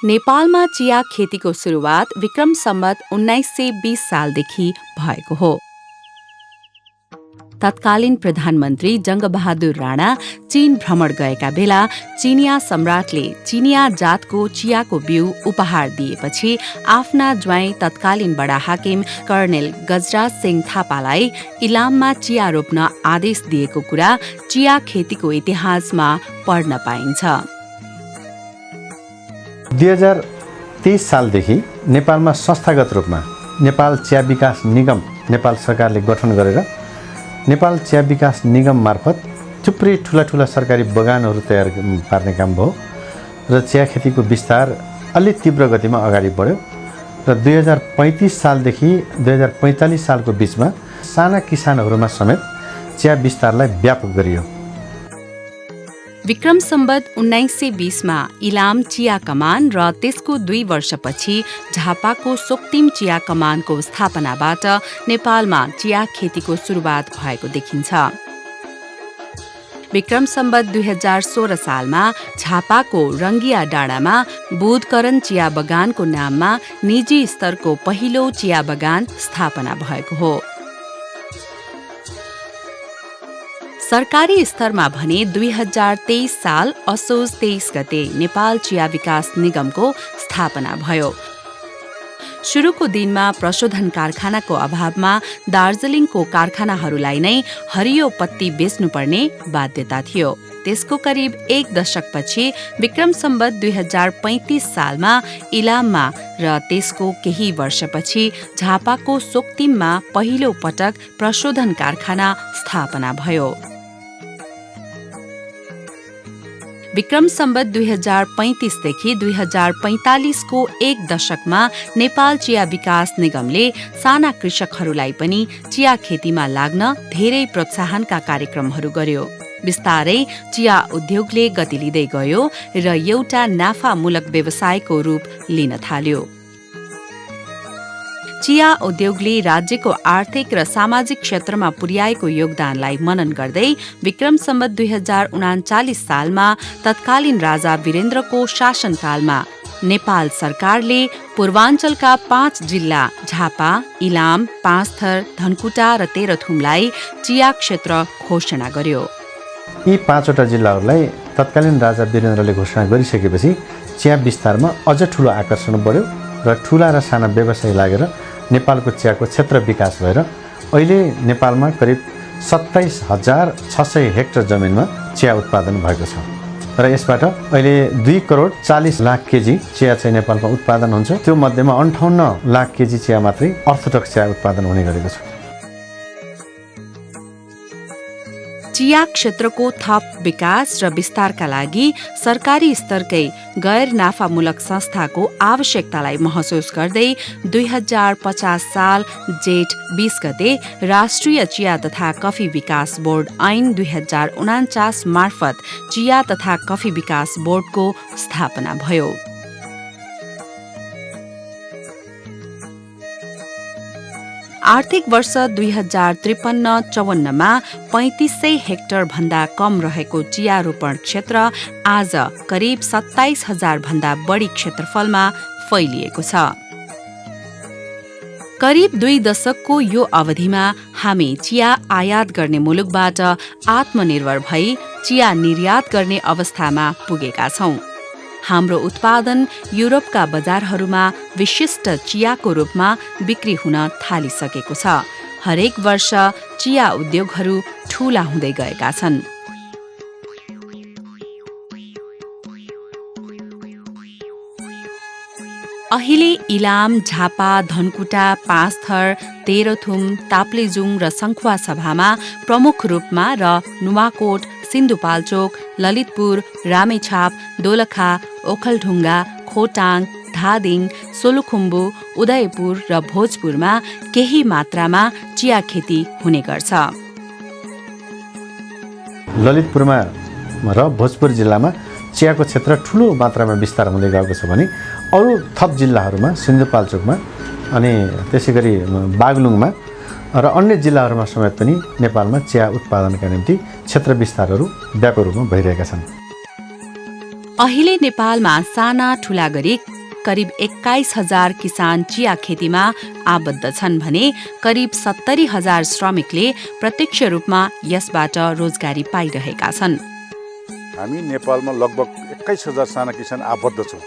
नेपालमा चिया खेतीको सुरुवात विक्रम सम्वत 1920 सालदेखि भएको हो। तत्कालीन प्रधानमन्त्री जङ्गबहादुर राणा चीन भ्रमण गएका बेला चिनिया सम्राटले चिनिया जातको चियाको बिउ उपहार दिएपछि आफ्ना ज्वाइँ तत्कालीन बडा हाकिम कर्णेल गजराज सिंह थापालाई इलाममा चिया रोप्न आदेश दिएको कुरा चिया खेतीको इतिहासमा पढ्न पाइन्छ। 2023 सालदेखि नेपालमा संस्थागत रूपमा नेपाल चिया विकास निगम नेपाल सरकारले गठन गरेर नेपाल चिया विकास निगम मार्फत थुप्रै ठुला सरकारी बगानहरू तयार पार्ने काम भयो र चिया खेतीको विस्तार अलि तीव्र गतिमा अगाडि बढ्यो र 2035 सालदेखि 2045 सालको बीचमा साना किसानहरूमा समेत चिया विस्तारलाई व्यापक गरियो। विक्रम सम्वत 1920 मा इलाम चिया कमान र त्यसको 2 वर्षपछि झापाको सोक्तिम चिया कमानको स्थापनाबाट नेपालमा चिया खेतीको सुरुवात भएको देखिन्छ। विक्रम सम्वत 2016 सालमा झापाको रङ्गिया डाँडामा बुधकरण चिया बगानको नाममा निजी स्तरको पहिलो चिया बगान स्थापना भएको हो। सरकारी स्तरमा भने 2023 साल असोज 23 गते नेपाल चिया विकास निगमको स्थापना भयो। सुरुको दिनमा प्रशोधन कारखानाको अभावमा दार्जिलिङको कारखानाहरूलाई नै हरियो पत्ती बेच्नुपर्ने बाध्यता थियो। त्यसको करिब 1 दशकपछि विक्रम सम्वत 2035 सालमा इलाममा र त्यसको केही वर्षपछि झापाको सोक्तिममा पहिलो पटक प्रशोधन कारखाना स्थापना भयो। विक्रम सम्वत 2035 देखि 2045 को 1 दशकमा नेपाल चिया विकास निगमले साना कृषकहरूलाई पनि चिया खेतीमा लाग्न धेरै प्रोत्साहनका कार्यक्रमहरू गर्यो। बिस्तारै चिया उद्योगले गति लिँदै गयो र एउटा नाफामूलक व्यवसायको रूप लिन थाल्यो। चिया उद्योगले राज्यको आर्थिक र सामाजिक क्षेत्रमा पुर्याएको योगदानलाई मनन गर्दै विक्रम सम्वत 2039 सालमा तत्कालीन राजा वीरेन्द्रको शासनकालमा नेपाल सरकारले पूर्वाञ्चलका 5 जिल्ला झापा, इलाम, पाँचथर, धनकुटा र तेह्रथुमलाई चिया क्षेत्र घोषणा गर्यो। यी 5वटा जिल्लाहरूलाई तत्कालीन राजा वीरेन्द्रले घोषणा गरिसकेपछि चिया विस्तारमा अझ ठूलो आकर्षण बढ्यो र ठूला र साना व्यवसाय लागेर नेपालको चियाको क्षेत्र विकास भएर अहिले नेपालमा करिब 27,600 हेक्टर जमिनमा चिया उत्पादन भएको छ र यसबाट अहिले 2 करोड 40 लाख केजी चिया चाहिँ नेपालमा उत्पादन हुन्छ। त्यो मध्येमा 58 लाख केजी चिया मात्रै अर्थोडक्स चिया उत्पादन हुने गरेको छ। चिया क्षेत्रको थप विकास र विस्तारका लागि सरकारी स्तरकै गैर नाफामूलक संस्थाको आवश्यकतालाई महसुस गर्दै 2050 साल जेठ 20 गते राष्ट्रिय चिया तथा कफी विकास बोर्ड ऐन 2049 मार्फत चिया तथा कफी विकास बोर्डको स्थापना भयो। आर्थिक वर्ष 2053-54 मा 3500 हेक्टर भन्दा कम रहेको चिया रोपण क्षेत्र आज करिब 27,000 भन्दा बढी क्षेत्रफलमा फैलिएको छ। करिब 2 दशकको यो अवधिमा हामी चिया आयात गर्ने मुलुकबाट आत्मनिर्भर भई चिया निर्यात गर्ने अवस्थामा पुगेका छौं। हाम्रो उत्पादन युरोपका बजारहरूमा विशिष्ट चियाको रूपमा बिक्री हुन थालिसकेको छ। हरेक वर्ष चिया उद्योगहरू ठूला हुँदै गएका छन्। अहिले इलाम, झापा, धनकुटा, पाँचथर, तेह्रथुम, ताप्लेजुङ र सङ्खुवासभामा प्रमुख रूपमा र नुवाकोट, सिन्धुपाल्चोक, ललितपुर, रामेछाप, दोलखा, ओखलढुङ्गा, खोटाङ, धादिङ, सोलुखुम्बु, उदयपुर र भोजपुरमा केही मात्रामा चिया खेती हुने गर्छ। ललितपुरमा र भोजपुर जिल्लामा चियाको क्षेत्र ठूलो मात्रामा विस्तार हुँदै गएको छ भने अरू थप जिल्लाहरूमा सिन्धुपाल्चोकमा अनि त्यसैगरी बागलुङमा र अन्य जिल्लाहरूमा समेत पनि नेपालमा चिया उत्पादनका निम्ति क्षेत्र विस्तारहरू व्यापक रूपमा भइरहेका छन्। अहिले नेपालमा साना ठूला गरी करिब 21,000 किसान चिया खेतीमा आबद्ध छन् भने करिब 70,000 श्रमिकले प्रत्यक्ष रूपमा यसबाट रोजगारी पाइरहेका छन्। हामी नेपालमा लगभग 21,000 साना किसान आबद्ध छौँ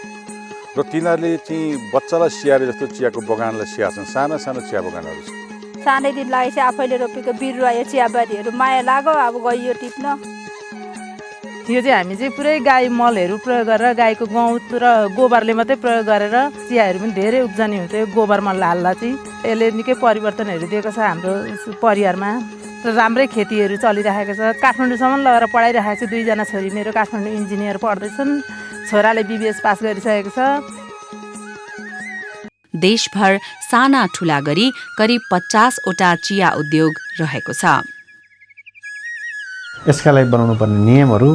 र तिनीहरूले चाहिँ बच्चालाई स्याहारे जस्तो चियाको बगानलाई स्याहार्छन्। साना साना चिया बगानहरू छ। सानै दिन लागेपछि आफैले रोपेको बिरुवा यो चियाबारीहरू माया लाग्यो, अब गइयो टिप्न। यो चाहिँ हामी चाहिँ पुरै गाई मलहरू प्रयोग गरेर गाईको गहुँत र गोबरले मात्रै प्रयोग गरेर चियाहरू पनि धेरै उब्जनी हुन्छ। यो गोबर मल हाल्दा चाहिँ यसले निकै परिवर्तनहरू दिएको छ हाम्रो परिवारमा र राम्रै खेतीहरू चलिरहेको छ। काठमाडौँसम्म लगेर पढाइरहेको छु। 2जना छोरी मेरो काठमाडौँ इन्जिनियर पढ्दैछन्। छोराले BBS पास गरिसकेको छ। देशभर साना ठूला गरी करिब 50 वटा चिया उद्योग रहेको छ। यसका लागि बनाउनुपर्ने नियमहरू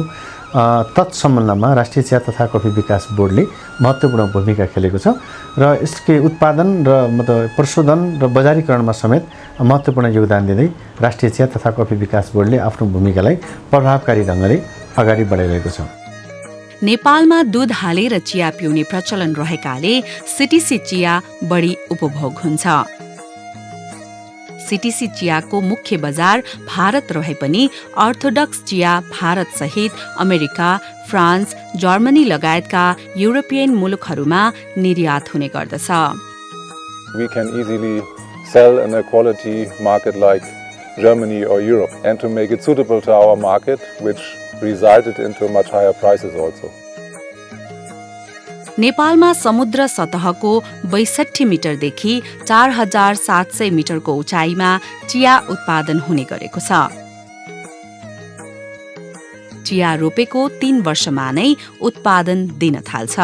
तत्सम्बन्धमा राष्ट्रिय चिया तथा कफी विकास बोर्डले महत्त्वपूर्ण भूमिका खेलेको छ र यसकै उत्पादन र मतलब प्रशोधन र बजारीकरणमा समेत महत्त्वपूर्ण योगदान दिँदै राष्ट्रिय चिया तथा कफी विकास बोर्डले आफ्नो भूमिकालाई प्रभावकारी ढङ्गले अगाडि बढाइरहेको छ। नेपालमा दूध हालेर चिया पिउने प्रचलन रहेकाले सिटिसी चिया बढी उपभोग हुन्छ। सिटिसी चियाको मुख्य बजार भारत रहे पनि अर्थोडक्स चिया भारत सहित अमेरिका, फ्रान्स, जर्मनी लगायतका युरोपियन मुलुकहरूमा निर्यात हुने गर्दछ। We can easily sell in a quality market like Germany or Europe, and to make it suitable to our market, which resulted into much higher prices also. नेपालमा समुद्र सतहको 62 मिटरदेखि 4,700 मिटरको उचाइमा चिया उत्पादन हुने गरेको छ। चिया रोपेको 3 वर्षमा नै उत्पादन दिन थाल्छ।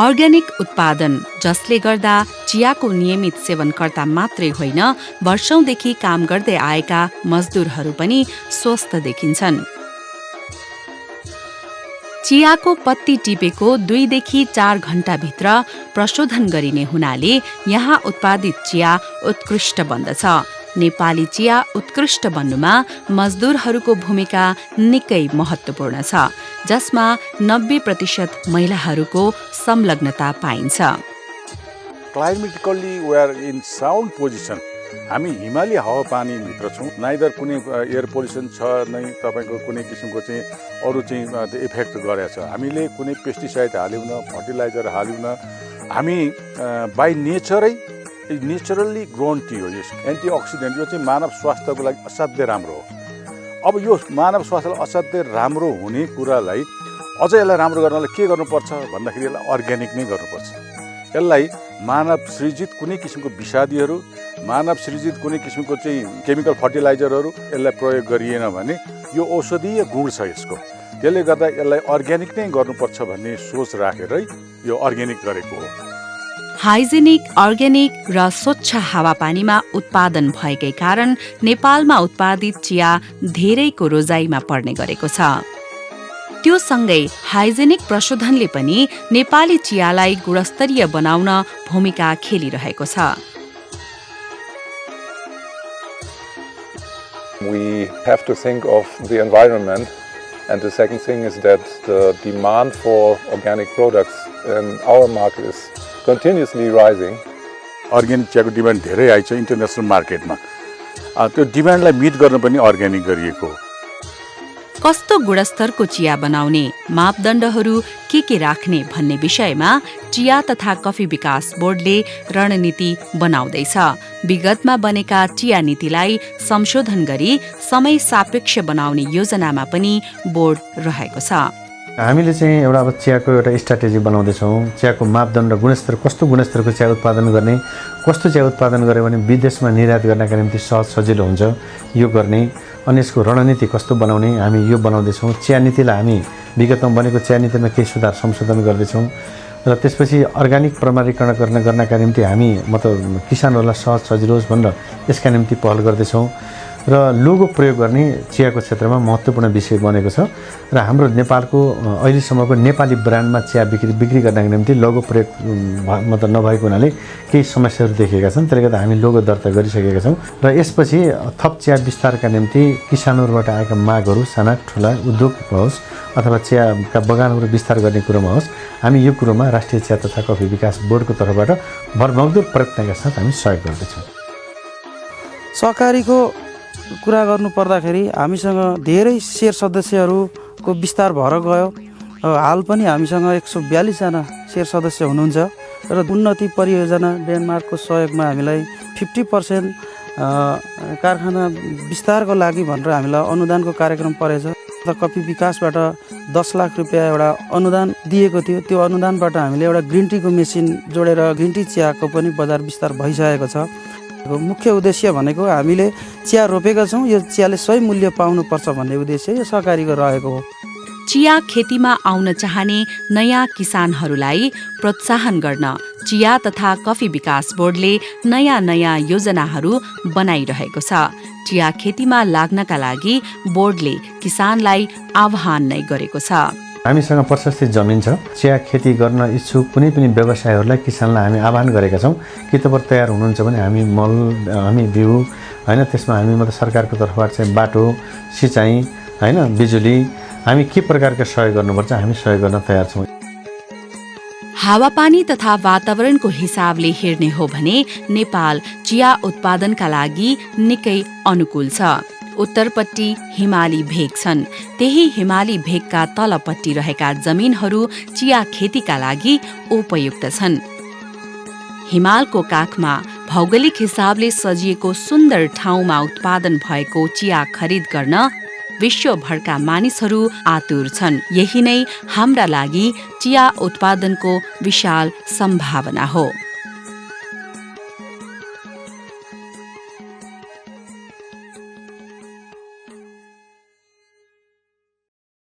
अर्ग्यानिक उत्पादन, जसले गर्दा चियाको नियमित सेवनकर्ता मात्रै होइन, वर्षौंदेखि काम गर्दै आएका मजदुरहरू पनि स्वस्थ देखिन्छन्। चियाको पत्ती टिपेको 2 देखि 4 घण्टाभित्र प्रशोधन गरिने हुनाले यहाँ उत्पादित चिया उत्कृष्ट बन्दछ। नेपाली चिया उत्कृष्ट बन्नुमा मजदुरहरूको भूमिका निकै महत्त्वपूर्ण छ, जसमा 90% महिलाहरूको संलग्नता पाइन्छ। Climatically we are in sound position. हामी हिमाली हावापानीभित्र छौँ। नाइदर कुनै एयर पोल्युसन छ, नै तपाईँको कुनै किसिमको चाहिँ अरू चाहिँ इफेक्ट गरेको छ। हामीले कुनै पेस्टिसाइड हाल्यौँ न, फर्टिलाइजर हाल्यौँ न। हामी बाई नेचरल्ली ग्रोन टी हो। यो एन्टिअक्सिडेन्ट, यो चाहिँ मानव स्वास्थ्यको लागि असाध्यै राम्रो हो। अब यो मानव स्वास्थ्यलाई असाध्यै राम्रो हुने कुरालाई अझ यसलाई राम्रो गर्नलाई के गर्नुपर्छ भन्दाखेरि यसलाई अर्ग्यानिक नै गर्नुपर्छ। यसलाई मानव सृजित कुनै किसिमको विषादीहरू, मानव सृजित कुनै किसिमको चाहिँ केमिकल फर्टिलाइजरहरू यसलाई प्रयोग गरिएन भने यो औषधीय गुण छ यसको। त्यसले गर्दा यसलाई अर्ग्यानिक नै गर्नुपर्छ भन्ने सोच राखेरै यो अर्ग्यानिक गरेको हो। हाइजेनिक, अर्ग्यानिक र स्वच्छ हावापानीमा उत्पादन भएकै कारण नेपालमा उत्पादित चिया धेरैको रोजाइमा पर्ने गरेको छ। त्यो सँगै हाइजेनिक प्रशोधनले पनि नेपाली चियालाई गुणस्तरीय बनाउन भूमिका खेलिरहेको छ। We have to think of the environment, and the second thing is that the demand for organic products in our market is continuously rising. Organic चियाको डिमान्ड धेरै आइछ इन्टरनेसनल मार्केटमा। त्यो डिमान्डलाई मिट गर्न पनि अर्ग्यानिक गरिएको हो। कस्तो गुणस्तरको चिया बनाउने, मापदण्डहरू के राख्ने भन्ने विषयमा चिया तथा कफी विकास बोर्डले रणनीति बनाउँदैछ। विगतमा बनेका चिया नीतिलाई संशोधन गरी समय सापेक्ष बनाउने योजनामा पनि बोर्ड रहेको छ। हामीले चाहिँ एउटा अब चियाको एउटा स्ट्राटेजी बनाउँदैछौँ। चियाको मापदण्ड, गुणस्तर, कस्तो गुणस्तरको चिया उत्पादन गर्ने, कस्तो चिया उत्पादन गर्यो भने विदेशमा निर्यात गर्नका निम्ति सहज सजिलो हुन्छ यो गर्ने, अनि यसको रणनीति कस्तो बनाउने हामी यो बनाउँदैछौँ। चिया नीतिलाई हामी विगतमा बनेको चिया नीतिमा केही सुधार संशोधन गर्दैछौँ र त्यसपछि अर्ग्यानिक प्रमाणीकरण गर्नका निम्ति हामी मतलब किसानहरूलाई सहज सजिलो होस् भनेर यसका निम्ति पहल गर्दैछौँ। र लोगो प्रयोग गर्ने चियाको क्षेत्रमा महत्त्वपूर्ण विषय बनेको छ र हाम्रो नेपालको अहिलेसम्मको नेपाली ब्रान्डमा चिया बिक्री गर्नको निम्ति लोगो प्रयोग मतलब नभएको हुनाले केही समस्याहरू देखिएका छन्। त्यसले गर्दा हामी लोगो दर्ता गरिसकेका छौँ र यसपछि थप चिया विस्तारका निम्ति किसानहरूबाट आएका मागहरू साना ठुला उद्योग होस् अथवा चियाका बगानहरू विस्तार गर्ने कुरोमा होस्, हामी यो कुरोमा राष्ट्रिय चिया तथा कफी विकास बोर्डको तर्फबाट भरमग्दो प्रयत्नका साथ हामी सहयोग गर्दैछौँ। सहकारीको कुरा गर्नु पर्दाखेरि हामीसँग धेरै शेयर सदस्यहरूको विस्तार भएर गयो। हाल पनि हामीसँग 142 जना शेयर सदस्य हुनुहुन्छ र उन्नति परियोजना डेनमार्कको सहयोगमा हामीलाई 50% कारखाना विस्तारको लागि भनेर हामीलाई अनुदानको कार्यक्रम परेछ। कफी विकासबाट 10 लाख रुपियाँ एउटा अनुदान दिएको थियो। त्यो अनुदानबाट हामीले एउटा ग्रिन टीको मेसिन जोडेर ग्रिन टी चियाको पनि बजार विस्तार भइसकेको छ। मुख्य उद्देश्य भनेको हामीले चिया रोपेका छौँ, यो चियाले सही मूल्य पाउनुपर्छ भन्ने उद्देश्य यो सहकारीको रहेको हो। चिया खेतीमा आउन चाहने नयाँ किसानहरूलाई प्रोत्साहन गर्न चिया तथा कफी विकास बोर्डले नयाँ योजनाहरू बनाइरहेको छ। चिया खेतीमा लाग्नका लागि बोर्डले किसानलाई आह्वान नै गरेको छ। हामीसँग प्रशस्त जमिन छ। चिया खेती गर्न इच्छुक कुनै पनि व्यवसायहरूलाई किसानलाई हामी आह्वान गरेका छौँ कि तपाईहरु तयार हुनुहुन्छ भने हामी मल, हामी बिउ हैन, त्यसमा हामी मतलब सरकारको तर्फबाट चाहिँ बाटो, सिँचाइ हैन, बिजुली, हामी के प्रकारको सहयोग गर्नुपर्छ हामी सहयोग गर्न तयार छौँ। हावापानी तथा वातावरणको हिसाबले हेर्ने हो भने नेपाल चिया उत्पादनका लागि निकै अनुकूल छ। उत्तरपट्टि हिमाली भेग छन्। त्यही हिमाली भेगका तलपट्टि रहेका जमिनहरू चिया खेतीका लागि उपयुक्त छन्। हिमालको काखमा भौगोलिक हिसाबले सजिएको सुन्दर ठाउँमा उत्पादन भएको चिया खरिद गर्न विश्वभरका मानिसहरू आतुर छन्। यही नै हाम्रा लागि चिया उत्पादनको विशाल सम्भावना हो।